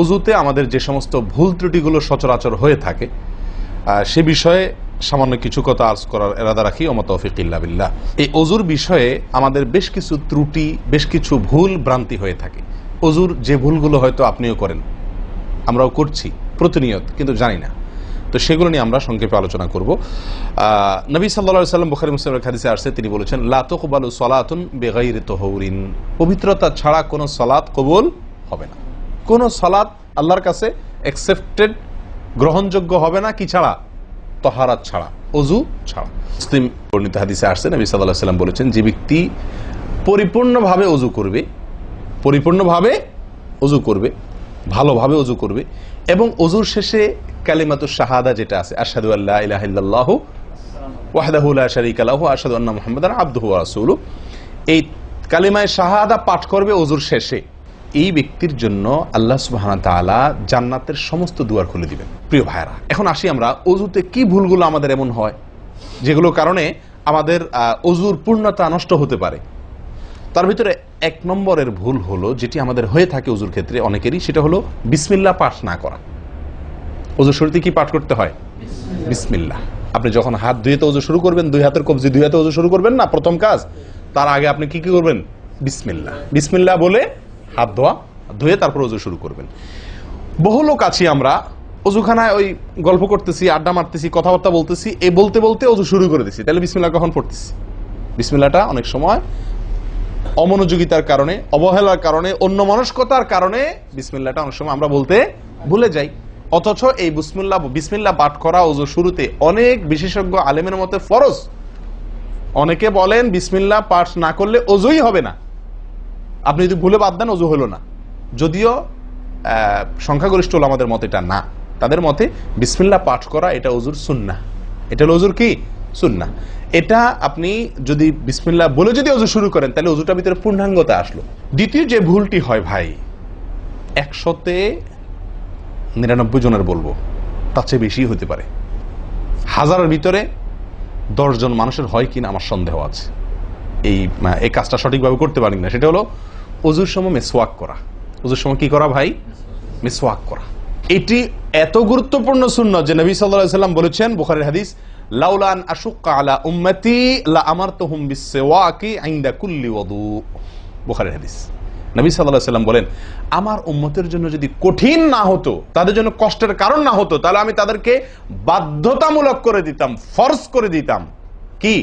অজুতে আমাদের যে সমস্ত ভুল ত্রুটিগুলো সচরাচর হয়ে থাকে সে বিষয়ে সামান্য কিছু কথা আর্জ করার ইরাদা রাখি। ওয়া মা তাওফীক ইল্লা বিল্লাহ। এই অজুর বিষয়ে আমাদের বেশ কিছু ত্রুটি, বেশ কিছু ভুল ভ্রান্তি হয়ে থাকে। অজুর যে ভুলগুলো হয়তো আপনিও করেন, আমরাও করছি প্রতিনিয়ত, কিন্তু জানি না। তো সেগুলো নিয়ে আমরা সংক্ষেপে আলোচনা করব। নবী সাল্লাল্লাহু আলাইহি ওয়াসাল্লাম বুখারী মুসলিমের হাদিসে আসছে, তিনি বলেছেন, লা তুকবালু সালাতুন বিগাইরি তাহুরিন, পবিত্রতা ছাড়া কোনো সালাত কবুল হবে না। কোনো সালাত আল্লাহর কাছে অ্যাকসেপ্টেড, গ্রহণযোগ্য হবে না কি ছাড়া? তাহারাত ছাড়া, অজু ছাড়া। মুসলিম বর্ণিত হাদিসে আসছে, নবী সাল্লাল্লাহু আলাইহি ওয়াসাল্লাম বলেছেন, যে ব্যক্তি পরিপূর্ণভাবে অজু করবে, পরিপূর্ণভাবে অজু করবে, ভালোভাবে অজু করবে, এবং অজুর শেষে কালিমাতুশ শাহাদা যেটা আছে, আশহাদু আল্লা ইলাহা ইল্লাল্লাহু ওয়াহদাহু লা শারীকা লাহু ওয়া আশহাদু আন্না মুহাম্মাদান আবদুহু ওয়া রাসূলুহু, এই কালিমায়ে শাহাদা পাঠ করবে অজুর শেষে, এই ব্যক্তির জন্য আল্লাহ সুবহানাহু ওয়া তাআলা জান্নাতের সমস্ত দুয়ার খুলে দিবেন। প্রিয় ভাইরা, এখন আসি আমরা অজুতে কি ভুলগুলো আমাদের এমন হয় যেগুলোর কারণে আমাদের অজুর পূর্ণতা নষ্ট হতে পারে। তার ভিতরে এক নম্বরের ভুল হলো, যেটি আমাদের হয়ে থাকে অজুর ক্ষেত্রে অনেকেরই, সেটা হলো বিসমিল্লাহ পাঠ না করা। অজুর শুরুতে কি পাঠ করতে হয়? বিসমিল্লাহ। আপনি যখন হাত ধুয়ে তো অজু শুরু করবেন, দুই হাতের কবজি দুই হাতে অজু শুরু করবেন না, প্রথম কাজ, তার আগে আপনি কি করবেন? বিসমিল্লাহ। বিসমিল্লাহ বলে হাত ধুয়ে তারপর অজু শুরু করবেন। বহু লোক আছি আমরা, অজুখানায় ওই গল্প করতেছি, আড্ডা মারতেছি, কথাবার্তা বলতেছি, এই বলতে বলতে অজু শুরু করে দিছি। তাহলে বিসমিল্লাহ কখন পড়তেছি? বিসমিল্লাহটা অনেক সময় অমনোযোগিতার কারণে, অবহেলার কারণে, অন্যমনস্কতার কারণে বিসমিল্লাহটা অনেক সময় আমরা বলতে ভুলে যাই। অথচ এই বিসমিল্লাহ পাঠ করা অজু শুরুতে অনেক বিশেষজ্ঞ আলেমের মতে ফরজ। অনেকে বলেন বিসমিল্লাহ পাঠ না করলে অজুই হবে না, আপনি যদি ভুলে বাদ দেন অজু হলো না। যদিও সংখ্যাগরিষ্ঠ ওলামাদের মতে এটা না, তাদের মতে বিসমিল্লাহ পাঠ করা এটা অজুর সুন্নাহ। এটা হলো অজুর কি? সুন্নাহ। এটা আপনি যদি বিসমিল্লাহ বলে যদি অজু শুরু করেন, তাহলে অজুটার ভিতরে পূর্ণাঙ্গতা আসলো। দ্বিতীয় যে ভুলটি হয় ভাই, 100-99 জনের বলবো, তার চেয়ে বেশি হতে পারে, হাজারের ভিতরে 10 জন মানুষের হয় কিনা আমার সন্দেহ আছে এই কাজটা সঠিকভাবে করতে পারি না। সেটা হলো অজুর সময় মিসওয়াক করা। অজুর সময় কি করা ভাই? মিসওয়াক করা। এটি এত গুরুত্বপূর্ণ সুন্নাহ যে নবী সাল্লাল্লাহু আলাইহি ওয়াসাল্লাম বলেছেন, বুখারীর হাদিস, লাউলা আন আশুক্কা আলা উম্মতি লা আমারতুহুম বিসওয়াকি ইনদা কুল্লি ওযু। বুখারীর হাদিস। নবী সাল্লাল্লাহু আলাইহি ওয়াসাল্লাম বলেন, আমার উম্মতের জন্য যদি কঠিন না হতো, তাদের জন্য কষ্টের কারণ না হতো, তাহলে আমি তাদেরকে বাধ্যতামূলক করে দিতাম, ফরজ করে দিতাম কি?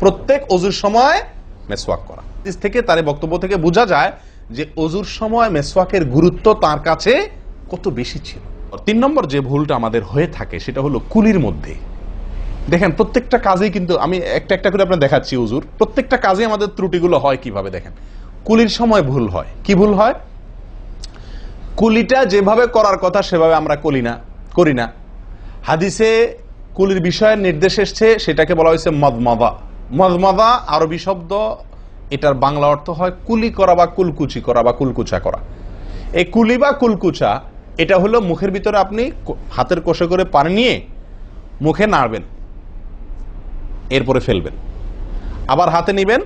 প্রত্যেক অজুর সময় মিসওয়াক করা। হাদিস থেকে, তার বক্তব্য থেকে বোঝা যায় যে অজুর সময় মিসওয়াকের গুরুত্ব তার কাছে কত বেশি ছিল। 3 নম্বর যে ভুলটা আমাদের হয়ে থাকে সেটা হলো কুলির মধ্যে। দেখেন, প্রত্যেকটা কাজেই কিন্তু আমি একটা একটা করে আপনার দেখাচ্ছি অজুর প্রত্যেকটা কাজে আমাদের ত্রুটিগুলো হয় কিভাবে। দেখেন, কুলির সময় ভুল হয়। কি ভুল হয়? কুলিটা যেভাবে করার কথা সেভাবে আমরা করি না। হাদিসে কুলির বিষয়ে নির্দেশ এসছে, সেটাকে বলা হয়েছে মদমাদা। মদমাদা আরবি শব্দ, এটার বাংলা অর্থ হয় কুলি করা বা কুলকুচি করা বা কুলকুচা করা। এই কুলি বা কুলকুচা এটা হলো মুখের ভিতরে আপনি হাতের কষে করে পানি নিয়ে মুখে নাড়বেন, এরপরে ফেলবেন, আবার হাতে নিবেন,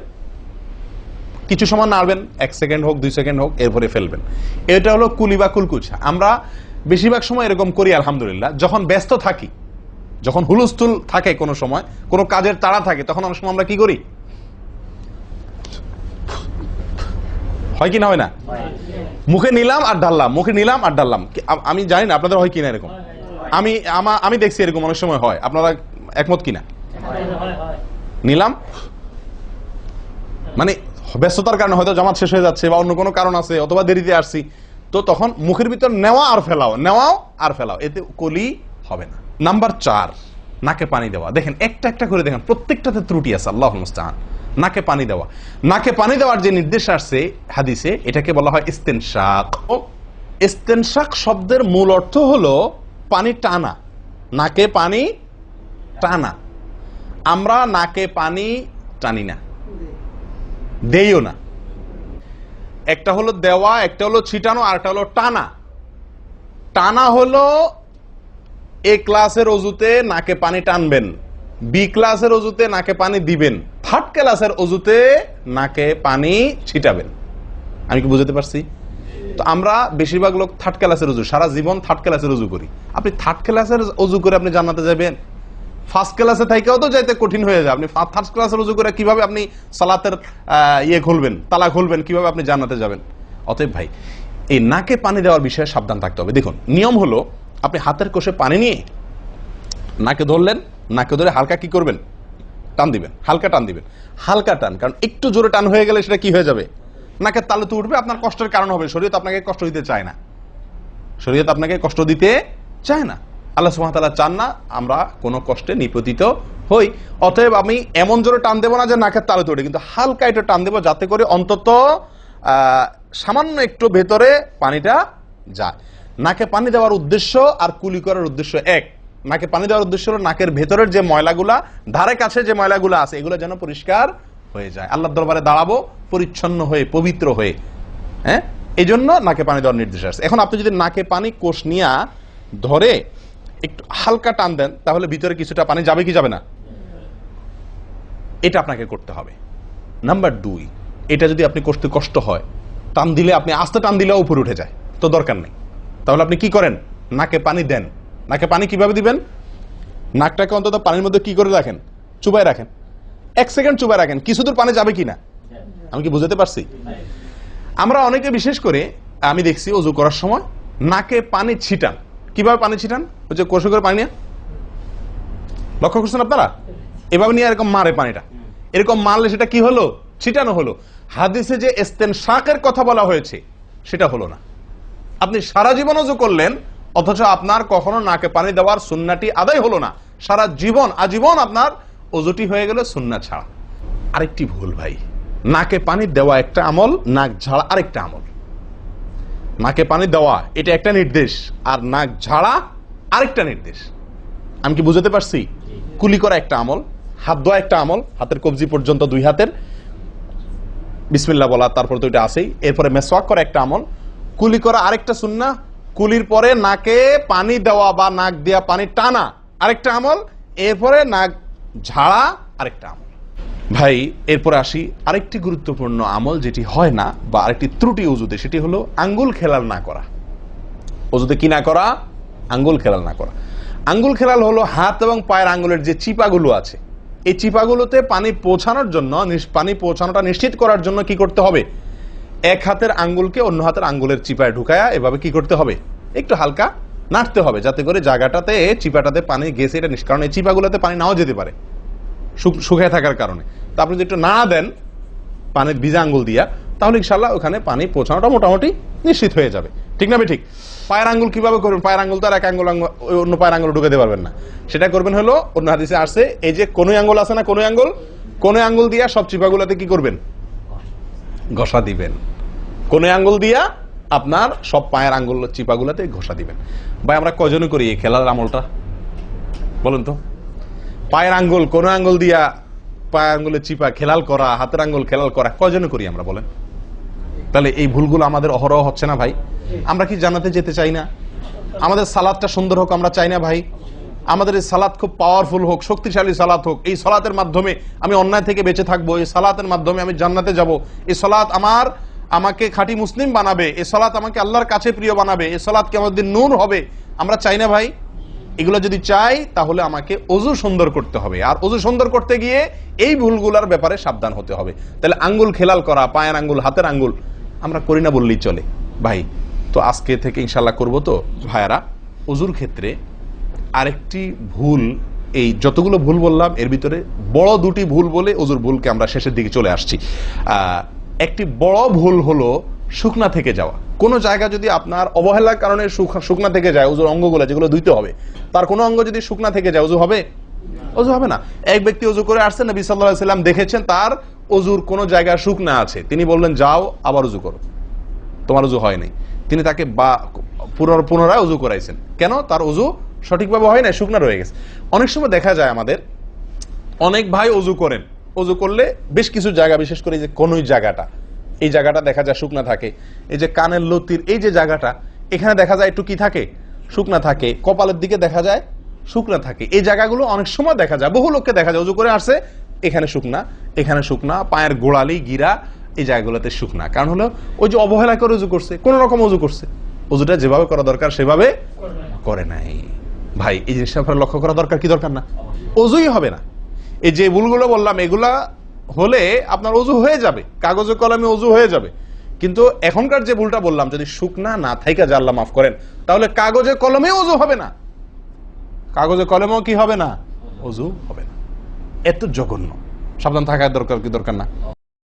কিছু সময় নাড়বেন, 1 সেকেন্ড হোক 2 সেকেন্ড হোক, এরপরে ফেলবেন। এটা হলো কুলি বা কুলকুচা। আমরা বেশিরভাগ সময় এরকম করি আলহামদুলিল্লাহ। যখন ব্যস্ত থাকি, যখন হুলস্থুল থাকে, কোনো সময় কোনো কাজের তাড়া থাকে, তখন অনেক সময় আমরা কি করি? হয় কি না? হয় না? মুখে নিলাম আর ঢাললাম, মুখে নিলাম আর ঢাললাম। আমি জানি না আপনাদের হয় কিনা এরকম। আমি দেখছি এরকম অনেক সময় হয়। আপনারা একমত কিনা? নিলাম মানে ব্যস্ততার কারণে, হয়তো জামাত শেষ হয়ে যাচ্ছে বা অন্য কোনো কারণ আছে, অথবা দেরিতে আসছি, তো তখন মুখের ভিতর নেওয়াও আর ফেলাও, এতে কলি হবে না। নাম্বার 4, নাকে পানি দেওয়া। দেখেন, একটা একটা করে দেখেন, প্রত্যেকটাতে ত্রুটি আছে। আল্লাহুল মুস্তাআন। নাকে পানি দেওয়া। নাকে পানি দেওয়ার যে নির্দেশ আসছে হাদিসে, এটাকে বলা হয় ইস্তেনশাক। ইস্তেনশাক শব্দের মূল অর্থ হলো পানি টানা, নাকে পানি টানা। আমরা নাকে পানি টানি না, দেইও না। একটা হলো দেওয়া, একটা হলো ছিটানো, আর একটা হলো টানা। টানা হলো এ ক্লাসের অজুতে নাকে পানি টানবেন, বি ক্লাসের অজুতে নাকে পানি দিবেন, থার্ড ক্লাসের অজুতে নাকে পানি ছিটাবেন। আমি কি বুঝতে পারছি? তো তো আমরা বেশিরভাগ লোক থার্ড ক্লাসের উজু, সারা জীবন থার্ড ক্লাসের উজু করি। আপনি থার্ড ক্লাসের উজু করে আপনি জান্নাতে যাবেন? ফার্স্ট ক্লাসে থাইকেও তো যাইতে কঠিন হয়ে যায়। আপনি থার্ড ক্লাসের উজু করে কিভাবে আপনি সালাতের খুলবেন, তালা খুলবেন, কিভাবে আপনি জান্নাতে যাবেন? অতএব ভাই, এই নাকে পানি দেওয়ার বিষয়ে সাবধান থাকতে হবে। দেখুন, নিয়ম হলো আপনি হাতের কোষে পানি নিয়ে নাকে ধরলেন, নাকে ধরে হালকা কি করবেন? টান দিবেন, হালকা টান দিবেন, হালকা টান। কারণ একটু জোরে টান হয়ে গেলে সেটা কি হয়ে যাবে? নাকের তালু তো উঠবে, আপনার কষ্টের কারণ হবে। শরীয়ত আপনাকে কষ্ট দিতে চায় না, শরীয়ত আপনাকে কষ্ট দিতে চায় না। আল্লাহ সুবহানাহু ওয়া তাআলা চান না আমরা কোনো কষ্টে নিপতিত হই। অতএব আমি এমন জোরে টান দেবো না যে নাকের তালু তোড়ে, কিন্তু হালকা একটু টান দেবো যাতে করে অন্তত সামান্য একটু ভেতরে পানিটা যায়। নাকে পানি দেওয়ার উদ্দেশ্য আর কুলি করার উদ্দেশ্য এক। নাকে পানি দেওয়ার উদ্দেশ্য হলো নাকের ভেতরের যে ময়লাগুলা, ধারে কাছে যে ময়লাগুলো আছে, এগুলো যেন পরিষ্কার হয়ে যায়। আল্লাহর দরবারে দাঁড়াবো পরিচ্ছন্ন হয়ে, পবিত্র হয়ে। হ্যাঁ, এই জন্য নাকে পানি দেওয়ার নির্দেশ আছে। এখন আপনি যদি নাকে পানি কোষ নিয়ে ধরে একটু হালকা টান দেন, তাহলে ভিতরে কিছুটা পানি যাবে কি যাবে না? এটা আপনাকে করতে হবে। নাম্বার 2, এটা যদি আপনি করতে কষ্ট হয়, টান দিলে, আপনি আস্তে টান দিলেও উপরে উঠে যায়, তো দরকার নেই। তাহলে আপনি কি করেন? নাকে পানি দেন। নাকে পানি কিভাবে দিবেন? নাকটাকে অন্তত পানির মধ্যে কি করে রাখেন? চুবাই রাখেন, 1 সেকেন্ড চুবাই রাখেন। কিছু দূর পানি যাবে কিনা আমি কি বুঝাতে পারছি? আমরা অনেকে বিশেষ করে আমি দেখছি ওযু করার সময় নাকে পানি ছিটান। কিভাবে পানি ছিটান? ওই যে কষে করে পানি নিয়ে, লক্ষ্য করছেন আপনারা? এভাবে নিয়ে এরকম মারে পানিটা, এরকম মারলে সেটা কি হলো? ছিটানো হলো। হাদিসে যে ইস্তেনশাকের কথা বলা হয়েছে সেটা হলো না। আপনি সারা জীবন ওযু করলেন, অথচ আপনার কখনো নাকে পানি দেওয়ার সুন্নাহটি আদায় হলো না। সারা জীবন, আজীবন আপনার ওযুটি হয়ে গেল সুন্নাহ ছাড়া। আরেকটি ভুল ভাই, নাকে পানি দেওয়া একটা আমল, নাক ঝাড়া আরেকটা আমল। নাকে পানি দেওয়া এটা একটা নির্দেশ, আর নাক ঝাড়া আরেকটা নির্দেশ। আমি কি বুঝাতে পারছি? কুলি করা একটা আমল, হাত ধোয়া একটা আমল, হাতের কবজি পর্যন্ত 2 হাতের বিসমিল্লাহ বলা, তারপর তো এটা আছেই। এরপরে মেসওয়াক করা একটা আমল, কুলি করা আরেকটা সুন্নাহ, কুলির পরে নাকে পানি দেওয়া বা নাক দিয়া পানি টানা আরেকটা আমল, এরপরে নাক ঝাড়া আরেকটা আমল। ভাই, এরপরে আসি আরেকটি গুরুত্বপূর্ণ আমল যেটি হয় না, বা আরেকটি ত্রুটি ওযুতে, সেটি হলো আঙ্গুল খেলাল না করা। ওযুতে কি না করা? আঙ্গুল খেলাল না করা। আঙ্গুল খেলাল হলো হাত এবং পায়ের আঙ্গুলের যে চিপাগুলো আছে, এই চিপাগুলোতে পানি পৌঁছানোর জন্য, পানি পৌঁছানোটা নিশ্চিত করার জন্য কি করতে হবে? এক হাতের আঙ্গুলকে অন্য হাতের আঙ্গুলের চিপায় ঢুকায়া এভাবে কি করতে হবে? একটু হালকা নাড়তে হবে, যাতে করে জায়গাটাতে, চিপাটাতে পানি গেছে এটা নিষ্কারণ। এই চিপাগুলোতে পানি নাও যেতে পারে শুকিয়ে থাকার কারণে। তো আপনি যদি একটু নাড়া দেন পানির ভিজা আঙ্গুল দিয়া, তাহলে ইনশাআল্লাহ ওখানে পানি পৌঁছানোটা মোটামুটি নিশ্চিত হয়ে যাবে। ঠিক না? ঠিক। পায়ের আঙ্গুল কিভাবে করবেন? পায়ের আঙ্গুল তো আর এক আঙ্গুল অন্য পায়ের আঙ্গুল ঢুকাতে পারবেন না। সেটা করবেন হলো, অন্য হাদিসে আসছে, এই যে কোন আঙ্গুল আছে না, কোন আঙ্গুল দিয়া সব চিপাগুলোতে কি করবেন? ঘষা দিবেন। কোন আঙ্গুল দিয়া আপনার সব পায়ের আঙ্গুল চিপাগুলোতে ঘষা দিবেন। ভাই, আমরা কজনে করি এই খেলার আমলটা বলেন তো? পায়ের আঙ্গুল, কোন আঙ্গুল দিয়া পায়ের আঙ্গুলের চিপা খেলাল করা, হাতের আঙ্গুল খেলাল করা, কজনে করি আমরা বলেন? তাহলে এই ভুলগুলো আমাদের অহরহ হচ্ছে না ভাই? আমরা কি জান্নাতে যেতে চাই না? আমাদের সালাতটা সুন্দর হোক আমরা চাই না ভাই? আমাদের এই সালাত খুব পাওয়ারফুল হোক, শক্তিশালী সালাত হোক। এই সালাতের মাধ্যমে আমি অন্যায় থেকে বেঁচে থাকবো, এই সালাতের মাধ্যমে আমি জান্নাতে যাব, এই সালাত আমাকে খাঁটি মুসলিম বানাবে, এই সালাত আমাকে আল্লাহর কাছে প্রিয় বানাবে, এই সালাত কিয়ামতের দিন নূর হবে। আমরা চাই না ভাই? এগুলো যদি চাই তাহলে আমাকে ওযু সুন্দর করতে হবে, আর ওযু সুন্দর করতে গিয়ে এই ভুলগুলোর ব্যাপারে সাবধান হতে হবে। তাহলে আঙ্গুল খেলাল করা, পায়ের আঙ্গুল, হাতের আঙ্গুল আমরা করি না বললেই চলে ভাই। তো আজকে থেকে ইনশাআল্লাহ করব। তো ভাইয়ারা, ওযুর ক্ষেত্রে আরেকটি ভুল, এই যতগুলো ভুল বললাম এর ভিতরে বড় 2টি ভুল বলে ওযুর ভুলকে আমরা শেষের দিকে চলে আসছি। একটি বড় ভুল হলো শুকনা থেকে যাওয়া। কোনো জায়গা যদি আপনার অবহেলার কারণে শুকনা থেকে যায়, ওযুর অঙ্গগুলো যেগুলো ধুইতে হবে, তার কোনো অঙ্গ যদি শুকনা থেকে যায়, ওযু হবে? ওযু হবে না। এক ব্যক্তি ওযু করে আসছেন, নবী সাল্লাল্লাহু আলাইহি ওয়াসাল্লাম দেখেছেন তার ওযুর কোনো জায়গা শুকনা আছে, তিনি বললেন যাও আবার ওযু করো, তোমার ওযু হয় নাই। তিনি তাকে পুনরায় ওযু করাইছেন। কেন? তার ওযু সঠিকভাবে হয় না, শুকনা রয়ে গেছে। অনেক সময় দেখা যায় আমাদের অনেক ভাই ওযু করেন, ওযু করলে বেশ কিছু জায়গা, বিশেষ করে যে কোনই জায়গাটা, এই জায়গাটা দেখা যায় শুকনা থাকে। এই যে কানের লতির এই যে জায়গাটা, এখানে দেখা যায় একটু কি থাকে? শুকনা থাকে। কপালের দিকে দেখা যায় শুকনা থাকে। এই জায়গাগুলো অনেক সময় দেখা যায়, বহু লোককে দেখা যায় ওযু করে আসছে, এখানে শুকনা, এখানে শুকনা, পায়ের গোড়ালি, গিরা, এই জায়গাগুলোতে শুকনা। কারণ হলো ওই যে অবহেলা করে অজু করছে, কোন রকম অজু করছে, অজুটা যেভাবে করা দরকার সেভাবে করে নাই। ভাই এই জিনিসটা আপনার লক্ষ্য করা দরকার কি দরকার না? অজুই হবে না। এই যে ভুলগুলো বললাম এগুলা হলে আপনার অজু হয়ে যাবে, কাগজে কলমে অজু হয়ে যাবে। কিন্তু এখনকার যে ভুলটা বললাম, যদি শুকনা না থাইকা যা আল্লাহ মাফ করেন, তাহলে কাগজে কলমে অজু হবে না, কাগজে কলমেও কি হবে না? অজু হবে না। এত জঘন্য। সাবধান থাকার দরকার কি দরকার না?